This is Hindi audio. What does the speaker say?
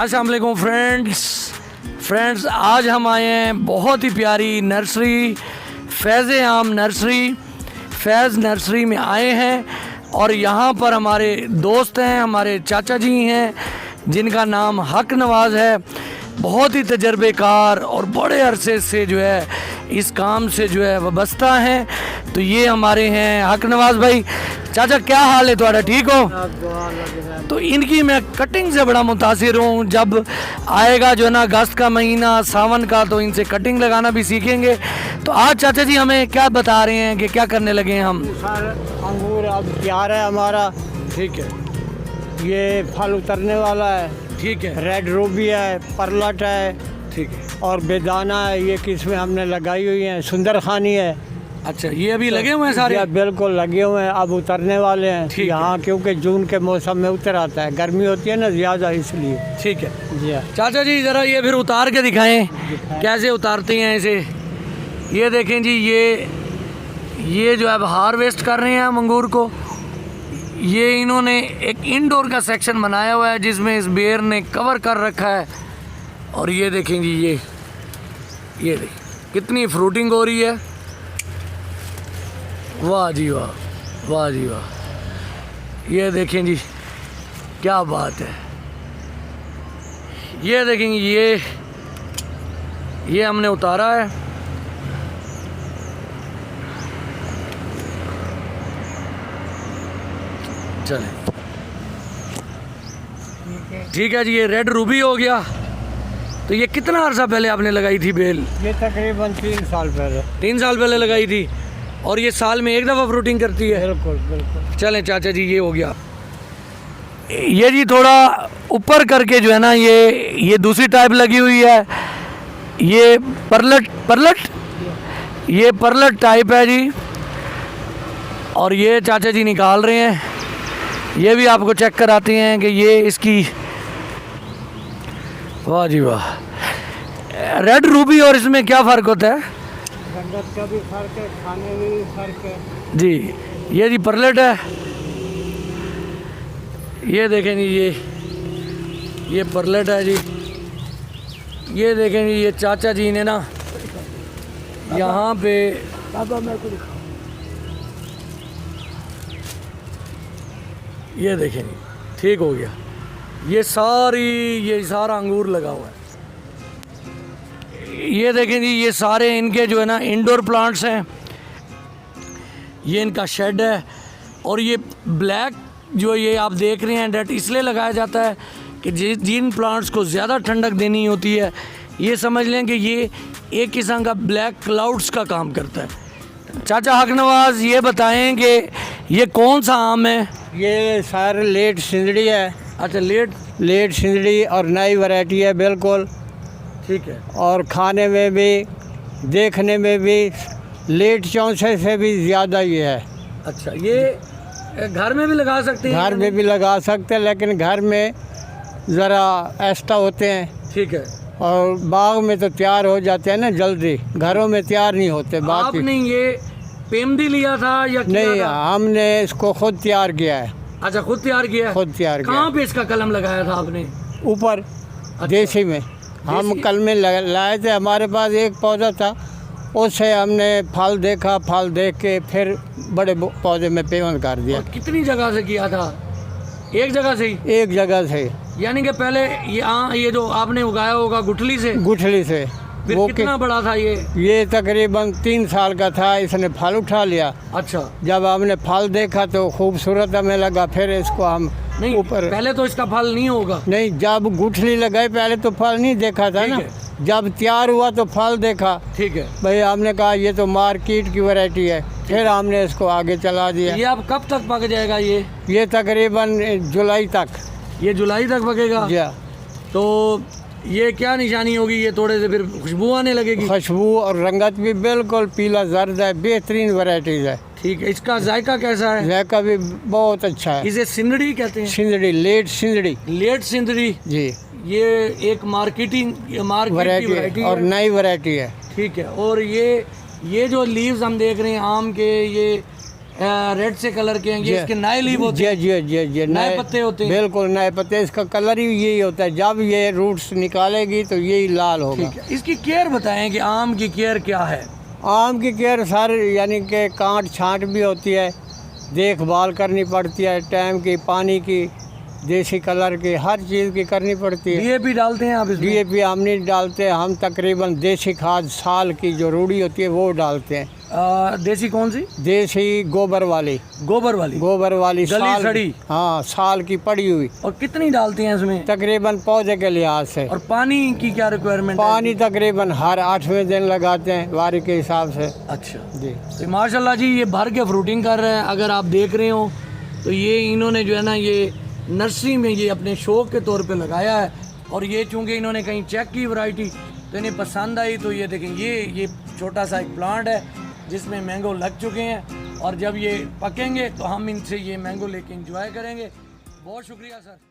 अस्सलाम वालेकुम फ्रेंड्स, आज हम आए हैं बहुत ही प्यारी नर्सरी फैज़ आम नर्सरी, फैज़ नर्सरी में आए हैं। और यहाँ पर हमारे दोस्त हैं, हमारे चाचा जी हैं जिनका नाम हक नवाज़ है। बहुत ही तजर्बेकार और बड़े अरसे से जो है इस काम से जो है वाबस्ता हैं। तो ये हमारे हैं हक नवाज़ भाई। चाचा क्या हाल है तुम्हारा, ठीक हो? तो इनकी मैं कटिंग से बड़ा मुतासिर हूँ। जब आएगा जो है ना अगस्त का महीना, सावन का, तो इनसे कटिंग लगाना भी सीखेंगे। तो आज चाचा जी हमें क्या बता रहे हैं कि क्या करने लगे हैं हम? अंगूर अब तैयार है हमारा, ठीक है, ये फल उतरने वाला है। ठीक है, रेड रूबी है, परलट है, ठीक है। और बेदाना है। ये किस्में हमने लगाई हुई हैं। सुंदर खानी है। अच्छा, ये अभी लगे हुए हैं सारे? ये बिल्कुल लगे हुए हैं, अब उतरने वाले हैं ठीक है। यहाँ, क्योंकि जून के मौसम में उतर आता है। गर्मी होती है ना ज़्यादा, इसलिए। ठीक है जी हाँ। चाचा जी, ज़रा ये फिर उतार के दिखाएं कैसे उतारते हैं इसे। ये देखें जी, ये जो अब हार्वेस्ट कर रहे हैं हम अंगूर को। ये इन्होंने एक इंडोर का सेक्शन बनाया हुआ है जिसमें इस बेर ने कवर कर रखा है। और ये देखें जी, ये देखें कितनी फ्रूटिंग हो रही है। वाह जी वाह, वाह जी वाह। ये देखें जी, क्या बात है। ये देखेंगे, ये हमने उतारा है। चलें, ठीक है जी। ये रेड रूबी हो गया। तो ये कितना अर्सा पहले आपने लगाई थी बेल? ये तकरीबन 3 साल पहले। 3 साल पहले लगाई थी। और ये साल में एक दफ़ा फ्रूटिंग करती है? बिल्कुल बिल्कुल। चलें चाचा जी, ये हो गया। ये जी थोड़ा ऊपर करके जो है ना, ये दूसरी टाइप लगी हुई है। ये परलट ये परलट टाइप है जी। और ये चाचा जी निकाल रहे हैं। ये भी आपको चेक कराते हैं कि ये इसकी, वाह जी वाह। रेड रूबी और इसमें क्या फ़र्क होता है? रंगत का भी फर्क है, खाने में भी फर्क है जी। ये जी परलेट है। ये देखें जी, ये परलेट है जी। ये देखें जी, ये चाचा जी ने ना यहाँ पे ये देखें जी, ठीक हो गया। ये सारा अंगूर लगा हुआ है। ये देखें जी, ये सारे इनके जो है ना इंडोर प्लांट्स हैं। ये इनका शेड है। और ये ब्लैक जो ये आप देख रहे हैं डेट इसलिए लगाया जाता है कि जिन प्लांट्स को ज़्यादा ठंडक देनी होती है, ये समझ लें कि ये एक किस्म का ब्लैक क्लाउड्स का काम करता है। चाचा हक नवाज़, ये बताएं कि ये कौन सा आम है? ये सारे लेट सिंदड़ी है। अच्छा, लेट सिंदड़ी और नई वैरायटी है बिल्कुल। ठीक है। और खाने में भी, देखने में भी लेट चौंसे से भी ज़्यादा ये है। अच्छा, ये घर में भी लगा सकते हैं? घर में भी लगा सकते हैं, लेकिन घर में ज़रा एक्स्ट्रा होते हैं। ठीक है। और बाग में तो तैयार हो जाते हैं ना जल्दी, घरों में तैयार नहीं होते। बाकी आपने ये पेमदी लिया था या किया नहीं, था? हमने इसको खुद तैयार किया है। अच्छा, खुद तैयार किया है? खुद तैयार किया। कहाँ पे इसका कलम लगाया था आपने? ऊपर। अच्छा। देसी में हम कल में लाए थे। हमारे पास एक पौधा था, उससे हमने फल देखा, फल देख के फिर बड़े पौधे में पेवंद कर दिया। और कितनी जगह से किया था? एक जगह से ही? एक जगह से। यानी कि पहले ये जो आपने उगाया होगा गुठली से? गुठली से। फिर वो कितना बड़ा था ये? ये तकरीबन 3 साल का था। इसने फल उठा लिया। अच्छा। जब हमने फल देखा तो खूबसूरत हमें लगा, फिर इसको हम नहीं, ऊपर। पहले तो इसका फल नहीं होगा। नहीं, जब गुठली लगाई पहले तो फल नहीं देखा था ना। जब तैयार हुआ तो फल देखा। ठीक है भाई, हमने कहा ये तो मार्केट की वैरायटी है। फिर हमने इसको आगे चला दिया। ये अब कब तक पक जाएगा ये तकरीबन जुलाई तक। ये जुलाई तक पकेगा? जी। तो ये क्या निशानी होगी? ये थोड़े से फिर खुशबू आने लगेगी? खुशबू और रंगत भी बिल्कुल पीला जर्द है। बेहतरीन वैरायटीज है। ठीक है। इसका जायका कैसा है? जायका भी बहुत अच्छा है। इसे सिंदड़ी कहते हैं? सिंदड़ी, लेट सिंदड़ी। लेट सिंदड़ी जी। ये एक मार्केट वैरायटी और नई वैरायटी है। ठीक है। और ये जो लीव्स हम देख रहे हैं आम के, ये रेड से कलर के हैं, ये इसके नए लीव होते हैं, जी नए पत्ते होते हैं। बिल्कुल नए पत्ते, इसका कलर ही यही होता है। जब ये रूट्स निकालेगी तो यही लाल होगा। ठीक है, इसकी केयर बताएं कि आम की केयर क्या है। आम की केयर सर यानी कि काट छांट भी होती है, देखभाल करनी पड़ती है, टाइम की, पानी की, देसी कलर की, हर चीज़ की करनी पड़ती है। डीएपी डालते हैं आप इसमें? डीएपी हम नहीं डालते, हम तकरीबन देसी खाद साल की जो रूढ़ी होती है वो डालते हैं। देसी कौन सी? देसी गोबर वाली गोबर वाली साल, गली सड़ी। हाँ साल की पड़ी हुई। और कितनी डालते हैं इसमें? तकरीबन पौधे के लिहाज से। और पानी की क्या रिक्वायरमेंट है? पानी तकरीबन हर 8वें दिन लगाते हैं वारी के हिसाब से। अच्छा जी तो माशाल्लाह जी, ये भर के फ्रूटिंग कर रहे हैं। अगर आप देख रहे हो तो ये इन्होंने जो है ना ये नर्सरी में ये अपने शौक के तौर पे लगाया है। और ये चूँकि इन्होंने कहीं चेक की वैरायटी तो इन्हें पसंद आई, तो ये देखें ये छोटा सा एक प्लांट है जिसमें मैंगो लग चुके हैं। और जब ये पकेंगे तो हम इनसे ये मैंगो लेके एंजॉय करेंगे। बहुत शुक्रिया सर।